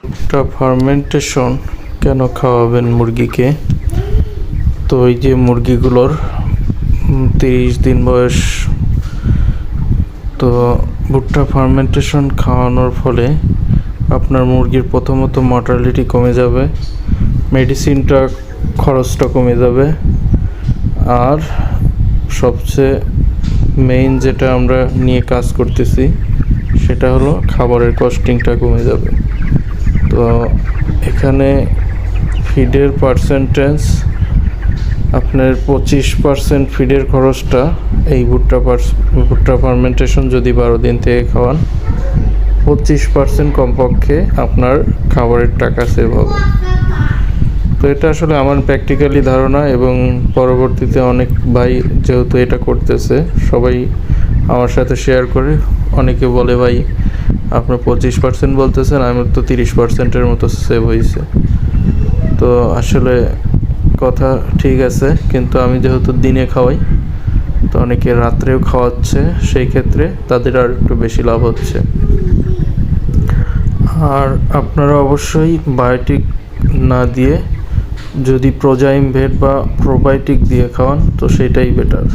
ভুট্টা ফার্মেন্টেশন কেন খাওয়াবেন মুরগিকে? তো এই যে মুরগিগুলোর 30 দিন বয়স, তো ভুট্টা ফার্মেন্টেশন খাওয়ানোর ফলে আপনার মুরগির প্রথমত মর্টালিটি কমে যাবে, মেডিসিনটা খরচটা কমে যাবে, আর সবচেয়ে মেইন যেটা আমরা নিয়ে কাজ করতেছি সেটা হলো খাবারের কস্টিংটা কমে যাবে। তো এখানে ফিডের পার্সেন্টেজ আপনার 25% ফিডের খরচটা এই ভুট্টা ফার্মেন্টেশন যদি 12 দিন থেকে খাওয়ান, 25% কমপক্ষে আপনার খাবারের টাকা সেভ হবে। তো এটা আসলে আমার প্র্যাকটিক্যালি ধারণা, এবং পরবর্তীতে অনেক ভাই যেহেতু এটা করতেছে সবাই আমার সাথে শেয়ার করে। অনেকে বলে, ভাই আপনার 25% বলতেছেন, আমার তো 30%-এর মতো সেভ হয়েছে। তো আসলে কথা ঠিক আছে, কিন্তু আমি যেহেতু দিনে খাওয়াই, তো অনেকে রাত্রেও খাওয়াচ্ছে, সেই ক্ষেত্রে তাদের আর একটু বেশি লাভ হচ্ছে। আর আপনারা অবশ্যই বায়োটিক না দিয়ে যদি প্রোজাইম ভেট বা প্রোবায়োটিক দিয়ে খাওয়ান তো সেটাই বেটার।